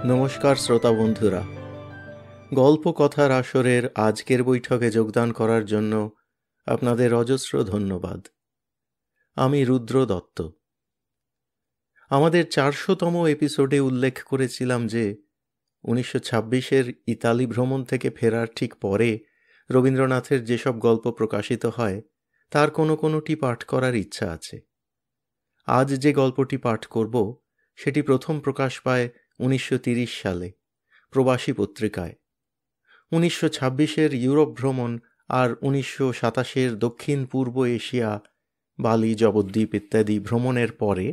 নমস্কার শ্রোতা বন্ধুরা, গল্প কথার আসরের আজকের বৈঠকে যোগদান করার জন্য আপনাদের অজস্র ধন্যবাদ। আমি রুদ্র দত্ত। আমাদের 400তম এপিসোডে উল্লেখ করেছিলাম যে 1926-এর ইতালি ভ্রমণ থেকে ফেরার ঠিক পরে রবীন্দ্রনাথের যেসব গল্প প্রকাশিত হয় তার কোনোটি পাঠ করার ইচ্ছা আছে। আজ যে গল্পটি পাঠ করব সেটি প্রথম প্রকাশ পায় 1930 সালে প্রবাসী পত্রিকায়। 1926-এর ইউরোপ ভ্রমণ আর 1927-এর দক্ষিণ পূর্ব এশিয়া, বালি, জবদ্বীপ ইত্যাদি ভ্রমণের পরে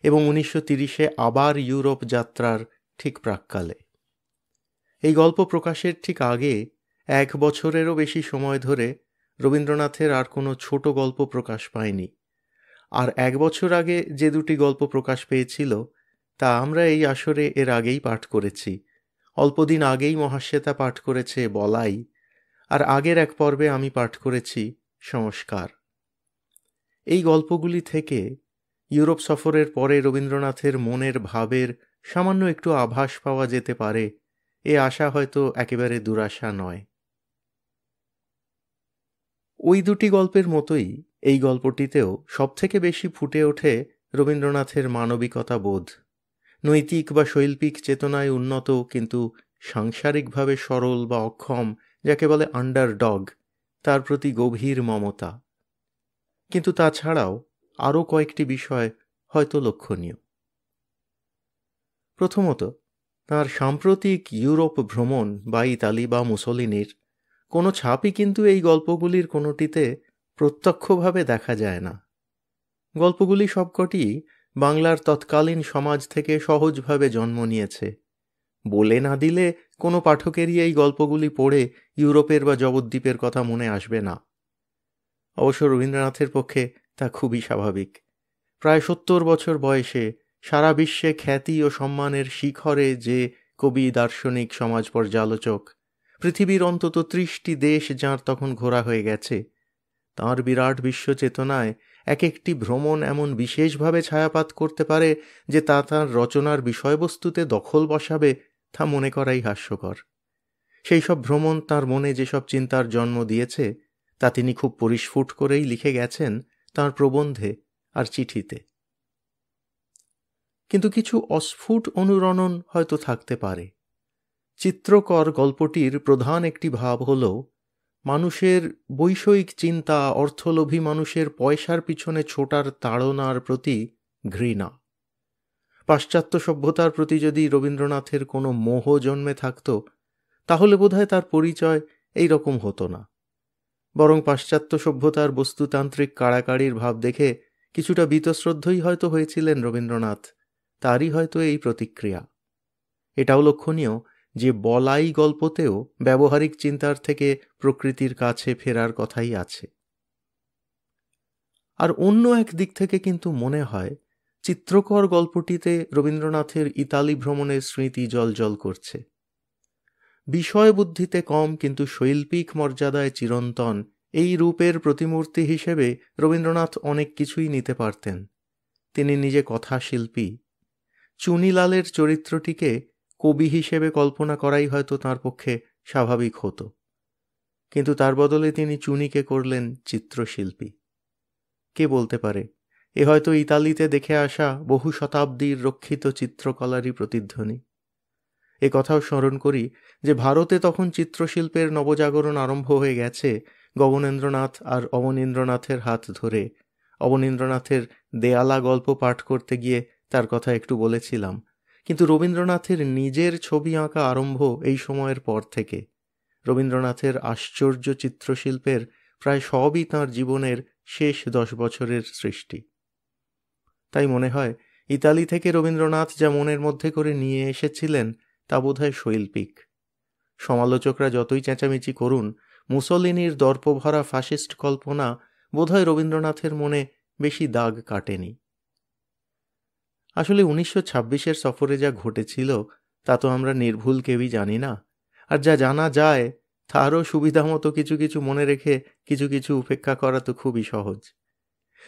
এবং 1930-এ আবার ইউরোপ যাত্রার ঠিক প্রাক্কালে। এই গল্প প্রকাশের ঠিক আগে 1 বছরেরও বেশি সময় ধরে রবীন্দ্রনাথের আর কোনো ছোট গল্প প্রকাশ পায়নি। আর 1 বছর আগে যে দুটি গল্প প্রকাশ পেয়েছিল তা আমরা এই আসরে এর আগেই পাঠ করেছি। অল্পদিন আগেই মহাশ্বেতা পাঠ করেছে বলাই, আর আগের এক পর্বে আমি পাঠ করেছি সংস্কার। এই গল্পগুলি থেকে ইউরোপ সফরের পরে রবীন্দ্রনাথের মনের ভাবের সামান্য একটু আভাস পাওয়া যেতে পারে, এ আশা হয়তো একেবারে দুরাশা নয়। ওই দুটি গল্পের মতোই এই গল্পটিতেও সবথেকে বেশি ফুটে ওঠে রবীন্দ্রনাথের মানবিকতা বোধ, নৈতিক বা শৈল্পিক চেতনায় উন্নত কিন্তু সাংসারিকভাবে সরল বা অক্ষম, যাকে বলে আন্ডারডগ, তার প্রতি গভীর মমতা। কিন্তু তাছাড়াও আরও কয়েকটি বিষয় হয়তো লক্ষণীয়। প্রথমত, তাঁর সাম্প্রতিক ইউরোপ ভ্রমণ বা ইতালি বা মুসোলিনির কোনো ছাপই কিন্তু এই গল্পগুলির কোনোটিতে প্রত্যক্ষভাবে দেখা যায় না। গল্পগুলি সবকটি বাংলার তৎকালীন সমাজ থেকে সহজভাবে জন্ম নিয়েছে। বলে না দিলে কোনো পাঠকেরই এই গল্পগুলি পড়ে ইউরোপের বা জবদ্বীপের কথা মনে আসবে না। অবশ্য রবীন্দ্রনাথের পক্ষে তা খুবই স্বাভাবিক। প্রায় 70 বছর বয়সে সারা বিশ্বে খ্যাতি ও সম্মানের শিখরে যে কবি, দার্শনিক, সমাজ পর্যালোচক, পৃথিবীর অন্তত 30টি দেশ যাঁর তখন ঘোরা হয়ে গেছে, তাঁর বিরাট বিশ্বচেতনায় এক একটি ভ্রমণ এমন বিশেষভাবে ছায়াপাত করতে পারে যে তা তাঁর রচনার বিষয়বস্তুতে দখল বসাবে, তা মনে করাই হাস্যকর। সেই সব ভ্রমণ তাঁর মনে যেসব চিন্তার জন্ম দিয়েছে তা তিনি খুব পরিস্ফুট করেই লিখে গেছেন তাঁর প্রবন্ধে আর চিঠিতে। কিন্তু কিছু অস্ফুট অনুরণন হয়তো থাকতে পারে। চিত্রকর গল্পটির প্রধান একটি ভাব হল মানুষের বৈষয়িক চিন্তা, অর্থলোভী মানুষের পয়সার পিছনে ছোটার তাড়নার প্রতি ঘৃণা। পাশ্চাত্য সভ্যতার প্রতি যদি রবীন্দ্রনাথের কোনো মোহ জন্মে থাকত তাহলে বোধহয় তার পরিচয় এই রকম হতো না। বরং পাশ্চাত্য সভ্যতার বস্তুতান্ত্রিক কাড়াকাড়ির ভাব দেখে কিছুটা বীতশ্রদ্ধই হয়তো হয়েছিলেন রবীন্দ্রনাথ, তারই হয়তো এই প্রতিক্রিয়া। এটাও লক্ষণীয় যে বলাই গল্পতেও ব্যবহারিক চিন্তার থেকে প্রকৃতির কাছে ফেরার কথাই আছে। আর অন্য এক দিক থেকে কিন্তু মনে হয় চিত্রকর গল্পটিতে রবীন্দ্রনাথের ইতালি ভ্রমণের স্মৃতি জলজল করছে। বিষয় বুদ্ধিতে কম কিন্তু শৈল্পিক মর্যাদায় চিরন্তন এই রূপের প্রতিমূর্তি হিসেবে রবীন্দ্রনাথ অনেক কিছুই নিতে পারতেন। তিনি নিজে কথাশিল্পী। চুনিলালের চরিত্রটিকে কবি হিসেবে কল্পনা করাই হয়তো তাঁর পক্ষে স্বাভাবিক হতো, কিন্তু তার বদলে তিনি চুনিকে করলেন চিত্রশিল্পী। কে বলতে পারে এ হয়তো ইতালিতে দেখে আসা বহু শতাব্দীর রক্ষিত চিত্রকলারই প্রতিধ্বনি। এ কথাও স্মরণ করি যে ভারতে তখন চিত্রশিল্পের নবজাগরণ আরম্ভ হয়ে গেছে গগনেন্দ্রনাথ আর অবনীন্দ্রনাথের হাত ধরে। অবনীন্দ্রনাথের দেয়ালা গল্প পাঠ করতে গিয়ে তার কথা একটু বলেছিলাম, কিন্তু রবীন্দ্রনাথের নিজের ছবি আঁকা আরম্ভ এই সময়ের পর থেকে। রবীন্দ্রনাথের আশ্চর্য চিত্রশিল্পের প্রায় সবই তাঁর জীবনের শেষ 10 বছরের সৃষ্টি। তাই মনে হয় ইতালি থেকে রবীন্দ্রনাথ যা মনের মধ্যে করে নিয়ে এসেছিলেন তা বোধহয় শৈল্পিক। সমালোচকরা যতই চেঁচামেচি করুন, মুসোলিনির দর্পভরা ফাসিস্ট কল্পনা বোধহয় রবীন্দ্রনাথের মনে বেশি দাগ কাটেনি। আসলে 1926-এর সফরে যা ঘটেছিল তা তো আমরা নির্ভুল কেউই জানি না, আর যা জানা যায় তারও সুবিধা মতো কিছু কিছু মনে রেখে কিছু কিছু উপেক্ষা করা তো খুবই সহজ।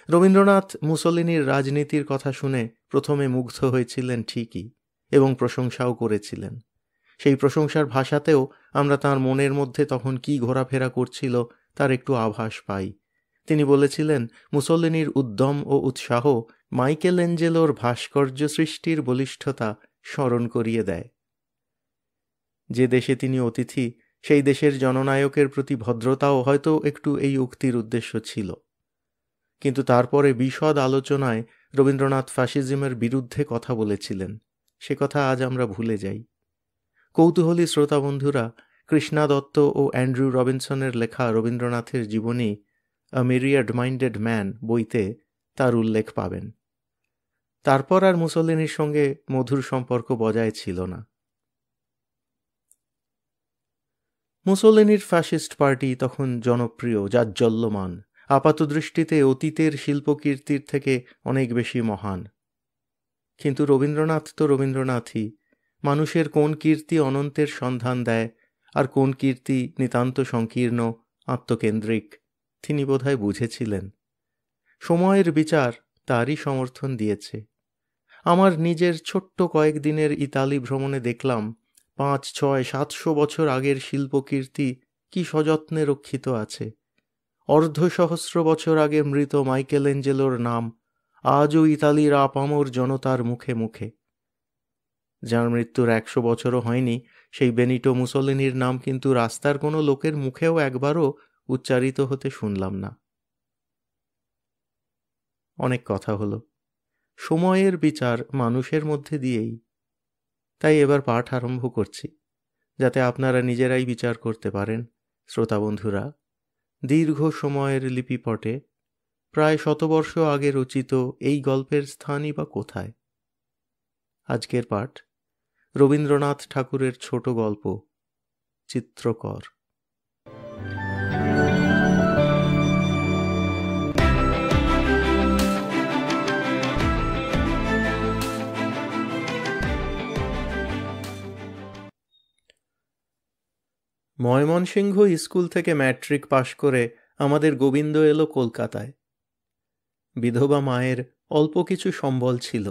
রবীন্দ্রনাথ মুসোলিনির রাজনীতির কথা শুনে প্রথমে মুগ্ধ হয়েছিলেন ঠিকই, এবং প্রশংসাও করেছিলেন। সেই প্রশংসার ভাষাতেও আমরা তাঁর মনের মধ্যে তখন কি ঘোরাফেরা করছিল তার একটু আভাস পাই। তিনি বলেছিলেন, মুসোলিনির উদ্যম ও উৎসাহ মাইকেল অ্যাঞ্জেলোর ভাস্কর্য সৃষ্টির বলিষ্ঠতা স্মরণ করিয়ে দেয়। যে দেশে তিনি অতিথি, সেই দেশের জননায়কের প্রতি ভদ্রতাও হয়তো একটু এই উক্তির উদ্দেশ্য ছিল। কিন্তু তারপরে বিশদ আলোচনায় রবীন্দ্রনাথ ফ্যাসিজমের বিরুদ্ধে কথা বলেছিলেন, সে কথা আজ আমরা ভুলে যাই। কৌতূহলী শ্রোতা বন্ধুরা কৃষ্ণা দত্ত ও অ্যান্ড্রু রবিনসনের লেখা রবীন্দ্রনাথের জীবনী আ মিরিয়াড মাইন্ডেড ম্যান বইতে তার উল্লেখ পাবেন। তারপর আর মুসোলিনির সঙ্গে মধুর সম্পর্ক বজায় ছিল না। মুসোলিনির ফ্যাসিস্ট পার্টি তখন জনপ্রিয়, জাজ্জল্যমান, আপাতদৃষ্টিতে অতীতের শিল্পকীর্তির থেকে অনেক বেশি মহান। কিন্তু রবীন্দ্রনাথ তো রবীন্দ্রনাথই। মানুষের কোন কীর্তি অনন্তের সন্ধান দেয় আর কোন কীর্তি নিতান্ত সংকীর্ণ, আত্মকেন্দ্রিক, তিনি বোধহয় বুঝেছিলেন। সময়ের বিচার তারই সমর্থন দিয়েছে। আমার নিজের ছোট্ট কয়েকদিনের ইতালি ভ্রমণে দেখলাম 5, 6, 700 বছর আগের শিল্পকীর্তি কি সযত্নে রক্ষিত আছে। অর্ধসহস্র বছর আগে মৃত মাইকেল অ্যাঞ্জেলোর নাম আজও ইতালির আপামর জনতার মুখে মুখে। যার মৃত্যুর 100 বছরও হয়নি, সেই বেনিটো মুসোলিনির নাম কিন্তু রাস্তার কোনো লোকের মুখেও একবারও উচ্চারিত হতে শুনলাম না। অনেক কথা হলো। সময়ের বিচার মানুষের মধ্যে দিয়েই। তাই এবার পাঠ আরম্ভ করছি, যাতে আপনারা নিজেরাই বিচার করতে পারেন। শ্রোতা বন্ধুরা, দীর্ঘ সময়ের লিপিপটে প্রায় 100 বর্ষ আগে রচিত এই গল্পের স্থানই বা কোথায়? আজকের পাঠ রবীন্দ্রনাথ ঠাকুরের ছোট গল্প চিত্রকর। ময়মনসিংহ স্কুল থেকে ম্যাট্রিক পাশ করে আমাদের গোবিন্দ এলো কলকাতায়। বিধবা মায়ের অল্প কিছু সম্বল ছিল,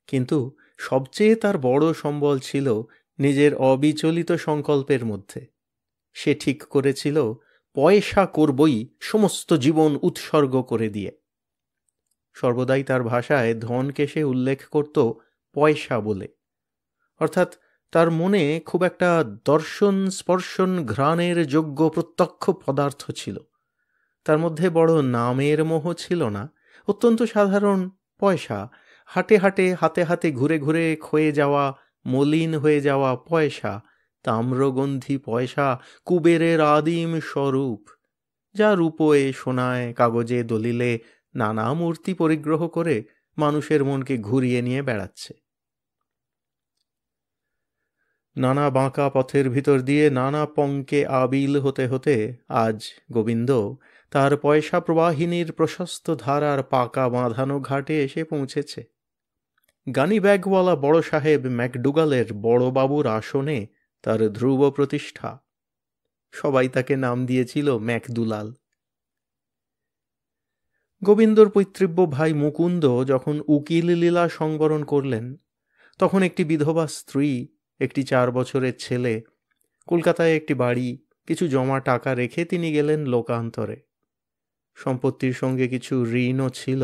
কিন্তু সবচেয়ে তার বড় সম্বল ছিল নিজের অবিচলিত সংকল্পের মধ্যে। সে ঠিক করেছিল পয়সা করবই, সমস্ত জীবন উৎসর্গ করে দিয়ে। সর্বদাই তার ভাষায় ধনকে সে উল্লেখ করত পয়সা বলে, অর্থাৎ তার মনে খুব একটা দর্শন স্পর্শন ঘ্রাণের যোগ্য প্রত্যক্ষ পদার্থ ছিল। তার মধ্যে বড় নামের মোহ ছিল না। অত্যন্ত সাধারণ পয়সা, হাটে হাটে হাতে হাতে ঘুরে ঘুরে ক্ষয়ে যাওয়া, মলিন হয়ে যাওয়া পয়সা, তাম্রগন্ধি পয়সা, কুবেরের আদিম স্বরূপ, যা রূপোয় সোনায় কাগজে দলিলে নানা মূর্তি পরিগ্রহ করে মানুষের মনকে ঘুরিয়ে নিয়ে বেড়াচ্ছে। নানা বাঁকা পথের ভিতর দিয়ে নানা পঙ্কে আবিল হতে হতে আজ গোবিন্দ তার পয়সা প্রবাহিনীর প্রশস্ত ধারার পাকা বাঁধানো ঘাটে এসে পৌঁছেছে। গানি ব্যাগওয়ালা বড় সাহেব ম্যাকডুগালের বড়বাবুর আসনে তার ধ্রুব প্রতিষ্ঠা। সবাই তাকে নাম দিয়েছিল ম্যাকদুলাল। গোবিন্দর পৈতৃব্য ভাই মুকুন্দ যখন উকিল লীলা সংবরণ করলেন, তখন একটি বিধবা স্ত্রী, একটি 4 বছরের ছেলে, কলকাতায় একটি বাড়ি, কিছু জমা টাকা রেখে তিনি গেলেন লোকান্তরে। সম্পত্তির সঙ্গে কিছু ঋণও ছিল,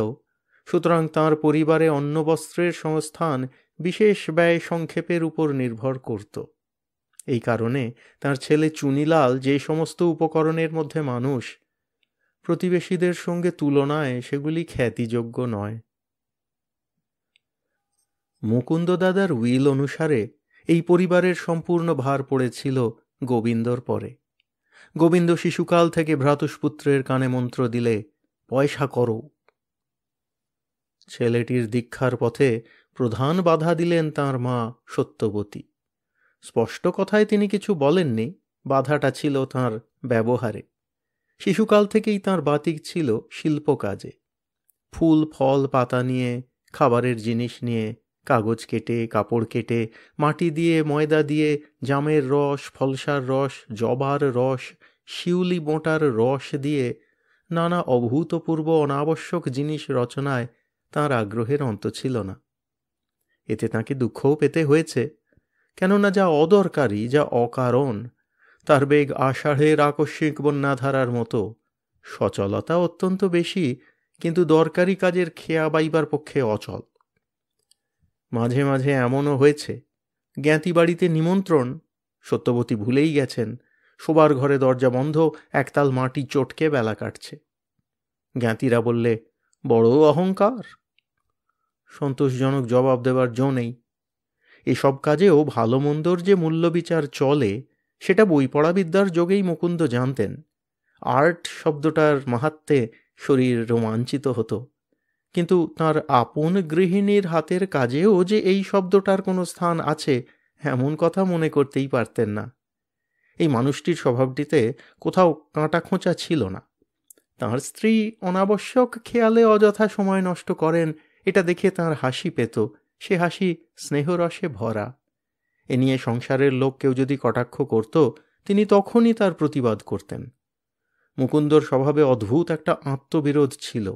সুতরাং তাঁর পরিবারে অন্নবস্ত্রের সংস্থান বিশেষ ব্যয় সংক্ষেপের উপর নির্ভর করত। এই কারণে তাঁর ছেলে চুনিলাল যে সমস্ত উপকরণের মধ্যে মানুষ, প্রতিবেশীদের সঙ্গে তুলনায় সেগুলি খ্যাতিযোগ্য নয়। মুকুন্দ দাদার উইল অনুসারে এই পরিবারের সম্পূর্ণ ভার পড়েছিল গোবিন্দর পরে। গোবিন্দ শিশুকাল থেকে ভ্রাতুষ্পুত্রের কানে মন্ত্র দিলে, পয়সা করো। ছেলেটির দীক্ষার পথে প্রধান বাধা দিলেন তাঁর মা সত্যবতী। স্পষ্ট কথায় তিনি কিছু বলেননি, বাধাটা ছিল তাঁর ব্যবহারে। শিশুকাল থেকেই তাঁর বাতিক ছিল শিল্প কাজে। ফুল ফল পাতা নিয়ে, খাবারের জিনিস নিয়ে, কাগজ কেটে, কাপড় কেটে, মাটি দিয়ে, ময়দা দিয়ে, জামের রস, ফলসার রস, জবার রস, শিউলি বোঁটার রস দিয়ে নানা অভূতপূর্ব অনাবশ্যক জিনিস রচনায় তাঁর আগ্রহের অন্ত ছিল না। এতে তাঁকে দুঃখও পেতে হয়েছে, কেননা যা অদরকারি, যা অকারণ, তার বেগ আষাঢ়ের আকস্মিক বন্যাধারার মতো। সচলতা অত্যন্ত বেশি, কিন্তু দরকারি কাজের খেয়া বাইবার পক্ষে অচল। মাঝে মাঝে এমনও হয়েছে, জ্ঞাতি বাড়িতে নিমন্ত্রণ, সত্যবতী ভুলেই গেছেন, শোবার ঘরে দরজা বন্ধ, একতাল মাটি চটকে বেলা কাটছে। জ্ঞাতিরা বললে, বড় অহংকার। সন্তোষজনক জবাব দেবার জো নেই। এসব কাজেও ভালো মন্দর যে মূল্যবিচার চলে, সেটা বই পড়া বিদ্যার যোগেই মুকুন্দ জানতেন। আর্ট শব্দটার মাহাত্ম্যে শরীর রোমাঞ্চিত হতো, কিন্তু তার আপন গৃহিণীর হাতের কাজেও যে এই শব্দটার কোনো স্থান আছে, এমন কথা মনে করতেই পারতেন না। এই মানুষটির স্বভাবটিতে কোথাও কাঁটা খোঁচা ছিল না। তাঁর স্ত্রী অনাবশ্যক খেয়ালে অযথা সময় নষ্ট করেন, এটা দেখে তাঁর হাসি পেত। সে হাসি স্নেহরসে ভরা। এ নিয়ে সংসারের লোক কেউ যদি কটাক্ষ করত, তিনি তখনই তার প্রতিবাদ করতেন। মুকুন্দর স্বভাবে অদ্ভুত একটা আত্মবিরোধ ছিল।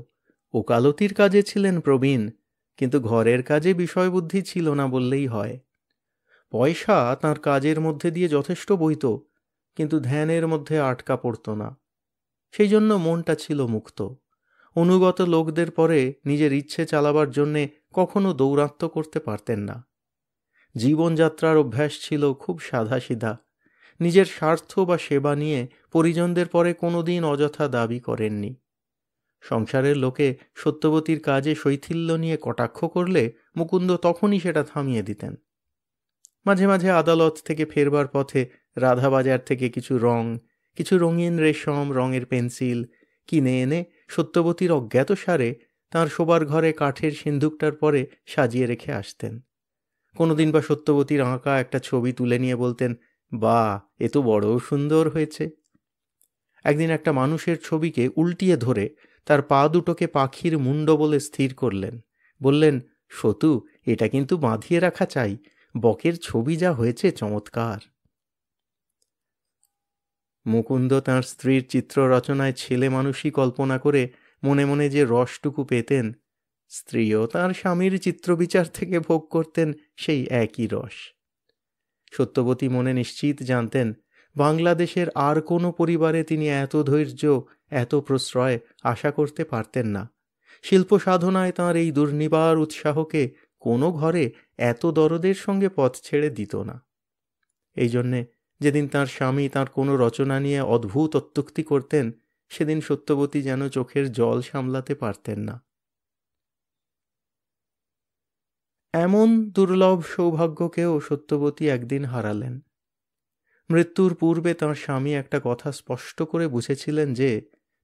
ওকালতির কাজে ছিলেন প্রবীণ, কিন্তু ঘরের কাজে বিষয়বুদ্ধি ছিল না বললেই হয়। পয়সা তাঁর কাজের মধ্যে দিয়ে যথেষ্ট বইত, কিন্তু ধ্যানের মধ্যে আটকা পড়ত না। সেই জন্য মনটা ছিল মুক্ত। অনুগত লোকদের পরে নিজের ইচ্ছে চালাবার জন্যে কখনো দৌরাত্ম্য করতে পারতেন না। জীবনযাত্রার অভ্যাস ছিল খুব সাদাসিধা। নিজের স্বার্থ বা সেবা নিয়ে পরিজনদের পরে কোনোদিন অযথা দাবি করেননি। সংসারের লোকে সত্যবতীর কাজে শৈথিল্য নিয়ে কটাক্ষ করলে মুকুন্দ তখনই সেটা থামিয়ে দিতেন। মাঝে মাঝে আদালত থেকে ফেরবার পথে রাধাবাজার থেকে কিছু রঙিন রেশম রঙের পেন্সিল কিনে এনে সত্যবতীর অজ্ঞাতসারে তাঁর শোবার ঘরে কাঠের সিন্দুকটার পরে সাজিয়ে রেখে আসতেন। কোনোদিন বা সত্যবতীর আঁকা একটা ছবি তুলে নিয়ে বলতেন, বাহ, এ তো বড় সুন্দর হয়েছে। একদিন একটা মানুষের ছবিকে উল্টিয়ে ধরে তার পা দুটোকে পাখির মুন্ড বলে স্থির করলেন। বললেন, সতু, এটা কিন্তু বাঁধিয়ে রাখা চাই, বকের ছবি যা হয়েছে চমৎকার। মুকুন্দ তাঁর স্ত্রীর চিত্র রচনায় ছেলে মানুষই কল্পনা করে মনে মনে যে রসটুকু পেতেন, স্ত্রীও তাঁর স্বামীর চিত্রবিচার থেকে ভোগ করতেন সেই একই রস। সত্যবতী মনে নিশ্চিত জানতেন, বাংলাদেশের আর কোনো পরিবারে তিনি এত ধৈর্য, এত প্রশ্রয় আশা করতে পারতেন না। শিল্প সাধনায় তাঁর এই দুর্নিবার উৎসাহকে কোনো ঘরে এত দরদের সঙ্গে পথ ছেড়ে দিত না। এই জন্যে যেদিন তাঁর স্বামী তাঁর কোনো রচনা নিয়ে অদ্ভুত অত্যুক্তি করতেন, সেদিন সত্যবতী যেন চোখের জল সামলাতে পারতেন না। এমন দুর্লভ সৌভাগ্যকেও সত্যবতী একদিন হারালেন। মৃত্যুর পূর্বে তাঁর স্বামী একটা কথা স্পষ্ট করে বুঝেছিলেন যে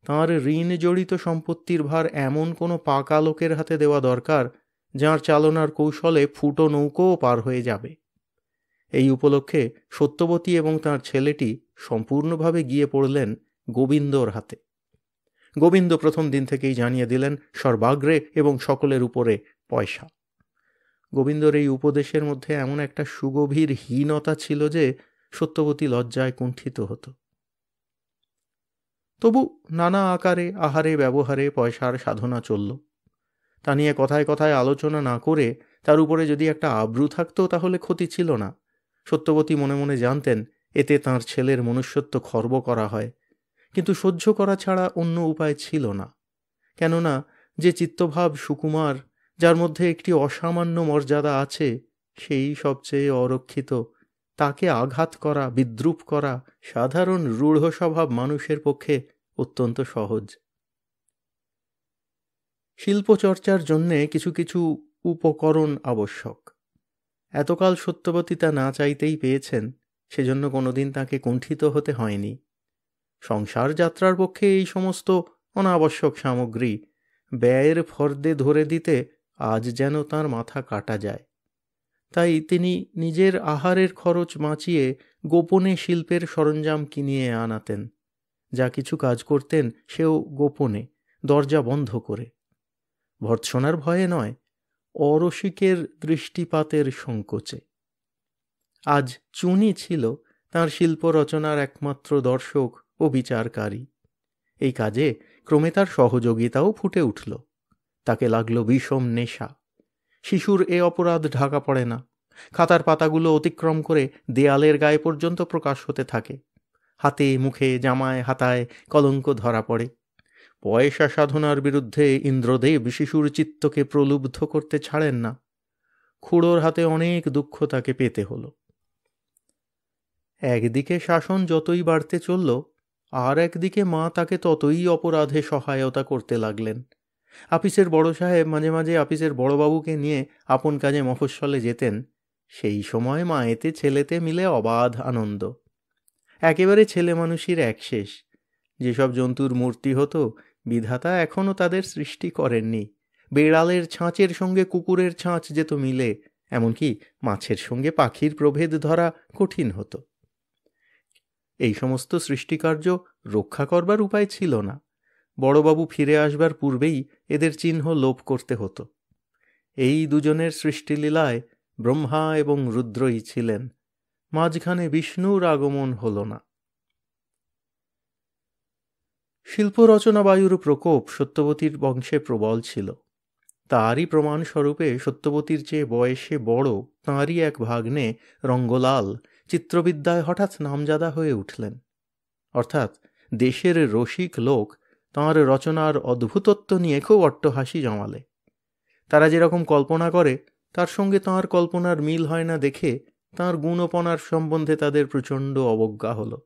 তাঁর ঋণ জড়িত সম্পত্তির ভার এমন কোনো পাকা লোকের হাতে দেওয়া দরকার, যাঁর চালনার কৌশলে ফুটো নৌকোও পার হয়ে যাবে। এই উপলক্ষে সত্যবতী এবং তাঁর ছেলেটি সম্পূর্ণভাবে গিয়ে পড়লেন গোবিন্দর হাতে। গোবিন্দ প্রথম দিন থেকেই জানিয়ে দিলেন, সর্বাগ্রে এবং সকলের উপরে পয়সা। গোবিন্দর এই উপদেশের মধ্যে এমন একটা সুগভীর হীনতা ছিল যে সত্যবতী লজ্জায় কুণ্ঠিত হতো। তবু নানা আকারে আহারে ব্যবহারে পয়সার সাধনা চলল। তা নিয়ে কথায় কথায় আলোচনা না করে তার উপরে যদি একটা আব্রু থাকতো তাহলে ক্ষতি ছিল না। সত্যবতী মনে মনে জানতেন, এতে তাঁর ছেলের মনুষ্যত্ব খর্ব করা হয়, কিন্তু সহ্য করা ছাড়া অন্য উপায় ছিল না। কেননা যে চিত্তভাব সুকুমার, যার মধ্যে একটি অসামান্য মর্যাদা আছে, সেই সবচেয়ে অরক্ষিত। তাকে আঘাত করা, বিদ্রূপ করা সাধারণ রূঢ় স্বভাব মানুষের পক্ষে অত্যন্ত সহজ। শিল্পচর্চার জন্যে কিছু কিছু উপকরণ আবশ্যক। এতকাল সত্যবতী তা না চাইতেই পেয়েছেন, সেজন্য কোনোদিন তাকে কুণ্ঠিত হতে হয়নি। সংসার যাত্রার পক্ষে এই সমস্ত অনাবশ্যক সামগ্রী ব্যয়ের ফর্দে ধরে দিতে আজ যেন তাঁর মাথা কাটা যায়। তাই তিনি নিজের আহারের খরচ বাঁচিয়ে গোপনে শিল্পের সরঞ্জাম কিনিয়ে আনাতেন। যা কিছু কাজ করতেন সেও গোপনে, দরজা বন্ধ করে। ভর্ৎসনার ভয়ে নয়, অরসিকের দৃষ্টিপাতের সংকোচে। আজ চুনি ছিল তাঁর শিল্প রচনার একমাত্র দর্শক ও বিচারকারী। এই কাজে ক্রমে তার সহযোগিতাও ফুটে উঠল। তাকে লাগল বিষম নেশা। শিশুর এ অপরাধ ঢাকা পড়ে না। খাতার পাতাগুলো অতিক্রম করে দেয়ালের গায়ে পর্যন্ত প্রকাশ হতে থাকে। হাতে, মুখে, জামায়, হাতায় কলঙ্ক ধরা পড়ে। পয়সা সাধনার বিরুদ্ধে ইন্দ্রদেব শিশুর চিত্তকে প্রলুব্ধ করতে ছাড়েন না। খুড়োর হাতে অনেক দুঃখ তাকে পেতে হলো। একদিকে শাসন যতই বাড়তে চলল, আর একদিকে মা তাকে ততই অপরাধে সহায়তা করতে লাগলেন। আপিসের বড় সাহেব মাঝে মাঝে আপিসের বড়বাবুকে নিয়ে আপন কাজে মফস্বলে যেতেন। সেই সময় মায়েতে ছেলেতে মিলে অবাধ আনন্দ। একেবারে ছেলে মানুষের একশেষ। যেসব জন্তুর মূর্তি হতো, বিধাতা এখনও তাদের সৃষ্টি করেননি। বেড়ালের ছাঁচের সঙ্গে কুকুরের ছাঁচ যেত মিলে, এমনকি মাছের সঙ্গে পাখির প্রভেদ ধরা কঠিন হতো। এই সমস্ত সৃষ্টিকার্য রক্ষা করবার উপায় ছিল না। বড়বাবু ফিরে আসবার পূর্বেই এদের চিহ্ন লোপ করতে হতো। এই দুজনের সৃষ্টিলীলায় ব্রহ্মা এবং রুদ্রই ছিলেন। মাঝখানে বিষ্ণুর আগমন হল না। শিল্পরচনা বায়ুর প্রকোপ সত্যবতীর বংশে প্রবল ছিল। তারই প্রমাণস্বরূপে সত্যবতীর চেয়ে বয়সে বড় তাঁরই এক ভাগ্নে রঙ্গলাল চিত্রবিদ্যায় হঠাৎ নামজাদা হয়ে উঠলেন। অর্থাৎ দেশের রসিক লোক তাঁর রচনার অদ্ভুতত্ব নিয়ে খুব অট্টহাসি জমালে। তারা যেরকম কল্পনা করে তার সঙ্গে তাঁর কল্পনার মিল হয় না দেখে তাঁর গুণপনার সম্বন্ধে তাদের প্রচণ্ড অবজ্ঞা হল।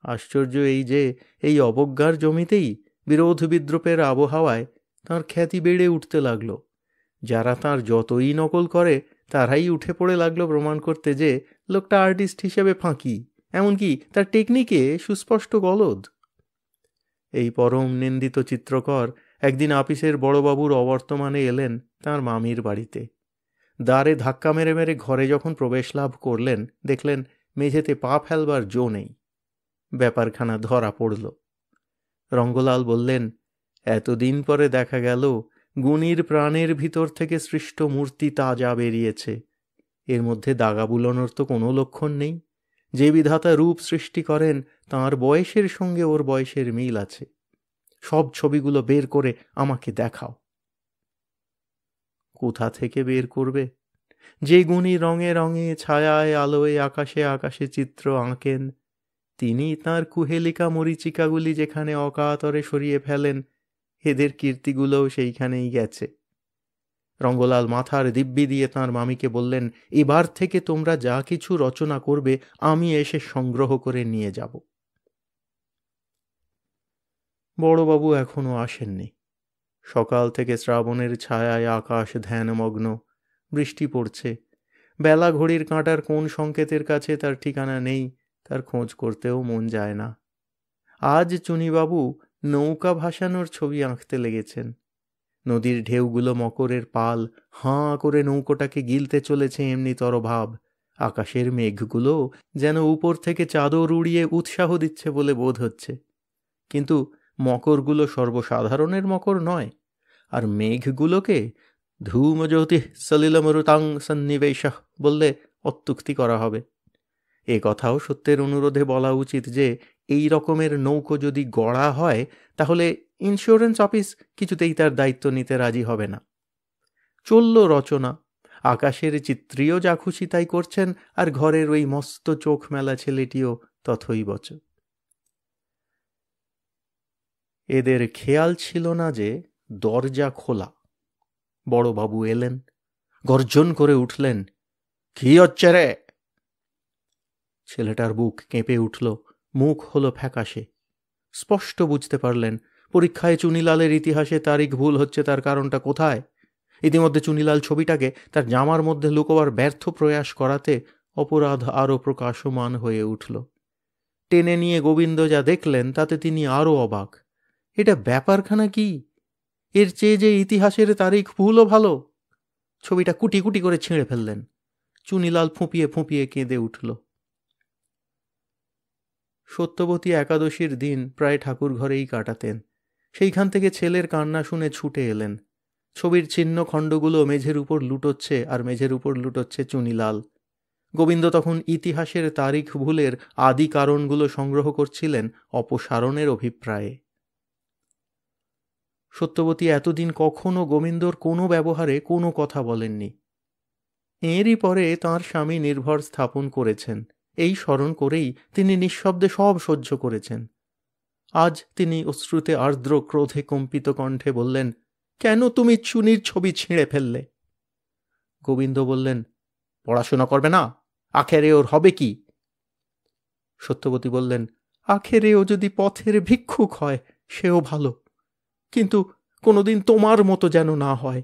আশ্চর্য এই যে এই অবজ্ঞার জমিতেই বিরোধ বিদ্রোপের আবহাওয়ায় তাঁর খ্যাতি বেড়ে উঠতে লাগল। যারা তাঁর যতই নকল করে তারাই উঠে পড়ে লাগলো প্রমাণ করতে যে লোকটা আর্টিস্ট হিসেবে ফাঁকি, এমনকি তার টেকনিকে সুস্পষ্ট গলদ। এই পরম নিন্দিত চিত্রকর একদিন আপিসের বড়বাবুর অবর্তমানে এলেন তাঁর মামির বাড়িতে। দ্বারে ধাক্কা মেরে মেরে ঘরে যখন প্রবেশ লাভ করলেন, দেখলেন মেঝেতে পা ফেলবার জো নেই। ব্যাপারখানা ধরা পড়ল। রঙ্গলাল বললেন, এতদিন পরে দেখা গেল গুণীর প্রাণের ভিতর থেকে সৃষ্ট মূর্তি তাজা বেরিয়েছে। এর মধ্যে দাগা বুলানোর তো কোনো লক্ষণ নেই। যে বিধাতা রূপ সৃষ্টি করেন তাঁর বয়সের সঙ্গে ওর বয়সের মিল আছে। সব ছবিগুলো বের করে আমাকে দেখাও। কোথা থেকে বের করবে? যে গুণী রঙে রঙে, ছায়ায় আলোয়, আকাশে আকাশে চিত্র আঁকেন, তিনি তাঁর কুহেলিকা মরীচিকাগুলি যেখানে অকাতরে সরিয়ে ফেলেন, এদের কীর্তিগুলোও সেইখানেই গেছে। রঙ্গলাল মাথার দিব্যি দিয়ে তাঁর মামিকে বললেন, এবার থেকে তোমরা যা কিছু রচনা করবে আমি এসে সংগ্রহ করে নিয়ে যাব। বড়বাবু এখনো আসেননি। সকাল থেকে শ্রাবণের ছায়ায় আকাশ ধ্যানমগ্ন। বৃষ্টি পড়ছে। বেলা ঘড়ির কাঁটার কোন সংকেতের কাছে তার ঠিকানা নেই, তার খোঁজ করতেও মন যায় না। আজ চুনিবাবু নৌকা ভাসানোর ছবি আঁকতে লেগেছেন। নদীর ঢেউগুলো মকরের পাল, হাঁ করে নৌকোটাকে গিলতে চলেছে এমনি তরভাব। আকাশের মেঘগুলো যেন উপর থেকে চাদর উড়িয়ে উৎসাহ দিচ্ছে বলে বোধ হচ্ছে। কিন্তু মকরগুলো সর্বসাধারণের মকর নয়, আর মেঘগুলোকে ধূমজ্যোতি সলিলমরুতাং সন্নিবেশঃ বললে অত্যুক্তি করা হবে। এ কথাও সত্যের অনুরোধে বলা উচিত যে এই রকমের নৌকো যদি গড়া হয় তাহলে ইন্স্যুরেন্স অফিস কিছুতেই তার দায়িত্ব নিতে রাজি হবে না। চলল রচনা। আকাশের চিত্রীও যা খুশি তাই করছেন, আর ঘরের ওই মস্ত চোখ মেলা ছেলেটিও তথৈবচ। এদের খেয়াল ছিল না যে দরজা খোলা। বড়বাবু এলেন, গর্জন করে উঠলেন, কি হচ্ছে রে? ছেলেটার বুক কেঁপে উঠল, মুখ হলো ফ্যাকাশে। স্পষ্ট বুঝতে পারলেন পরীক্ষায় চুনিলালের ইতিহাসে তারিখ ভুল হচ্ছে, তার কারণটা কোথায়। ইতিমধ্যে চুনিলাল ছবিটাকে তার জামার মধ্যে লুকোবার ব্যর্থ প্রয়াস করাতে অপরাধ আরও প্রকাশমান হয়ে উঠল। টেনে নিয়ে গোবিন্দ যা দেখলেন তাতে তিনি আরও অবাক। এটা ব্যাপারখানা কি? এর চেয়ে যে ইতিহাসের তারিখ ভুলও ভালো। ছবিটা কুটি কুটি করে ছিঁড়ে ফেললেন। চুনিলাল ফুঁপিয়ে ফুঁপিয়ে কেঁদে উঠল। সত্যবতী একাদশীর দিন প্রায় ঠাকুর ঘরেই কাটাতেন। সেইখান থেকে ছেলের কান্না শুনে ছুটে এলেন। ছবির ছিন্ন খণ্ডগুলো মেঝের উপর লুটোচ্ছে, আর মেঝের উপর লুটোচ্ছে চুনিলাল। গোবিন্দ তখন ইতিহাসের তারিখ ভুলের আদি কারণগুলো সংগ্রহ করছিলেন অপসারণের অভিপ্রায়ে। সত্যবতী এতদিন কখনো গোবিন্দর কোনো ব্যবহারে কোনো কথা বলেননি। এরই পরে তাঁর স্বামী নির্ভর স্থাপন করেছেন, এই স্মরণ করেই তিনি নিঃশব্দে সব সহ্য করেছেন। আজ তিনি অশ্রুতে আর্দ্র ক্রোধে কম্পিত কণ্ঠে বললেন, কেন তুমি চুনির ছবি ছিঁড়ে ফেললে? গোবিন্দ বললেন, পড়াশোনা করবে না, আখেরে ওর হবে কি? সত্যবতী বললেন, আখেরে ও যদি পথের ভিক্ষুক হয় সেও ভালো, কিন্তু কোনোদিন তোমার মতো যেন না হয়।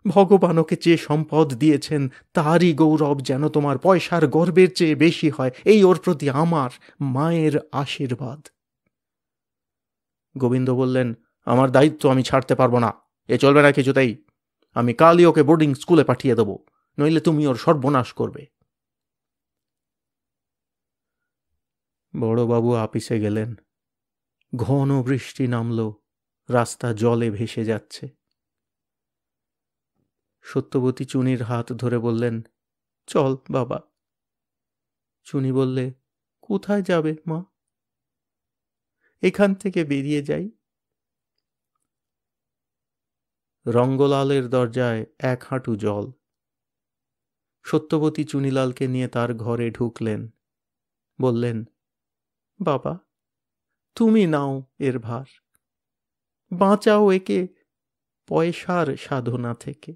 ভগবান ওকে যে সম্পদ দিয়েছেন তারই গৌরব যেন তোমার পয়সার গর্বের চেয়ে বেশি হয়, এই ওর প্রতি আমার মায়ের আশীর্বাদ। গোবিন্দ বললেন, আমার দায়িত্ব আমি ছাড়তে পারবো না, এ চলবে না কিছুতেই। আমি কালই ওকে বোর্ডিং স্কুলে পাঠিয়ে দেব, নইলে তুমি ওর সর্বনাশ করবে। বড়বাবু আপিসে গেলেন। ঘন বৃষ্টি নামল, রাস্তা জলে ভেসে যাচ্ছে। সত্যবতী চুনির হাত ধরে বললেন, চল বাবা। চুনি বললে, কোথায় যাবে মা? এখান থেকে বেরিয়ে যাই। রঙ্গলালের দরজায় 1 হাঁটু জল। সত্যবতী চুনিলালকে নিয়ে তার ঘরে ঢুকলেন। বললেন, বাবা, তুমি নাও এর ভার, বাঁচাও একে পয়সার সাধনা থেকে।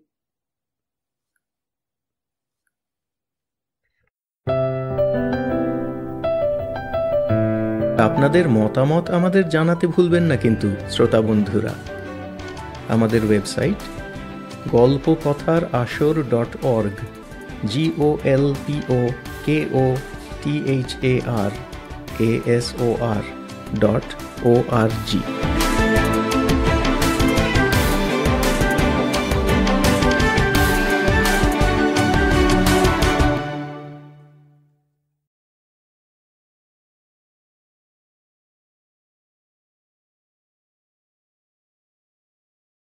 আপনাদের মতামত আমাদের জানাতে ভুলবেন না কিন্তু শ্রোতা বন্ধুরা। আমাদের ওয়েবসাইট golpokothar.org, golpokothar.org।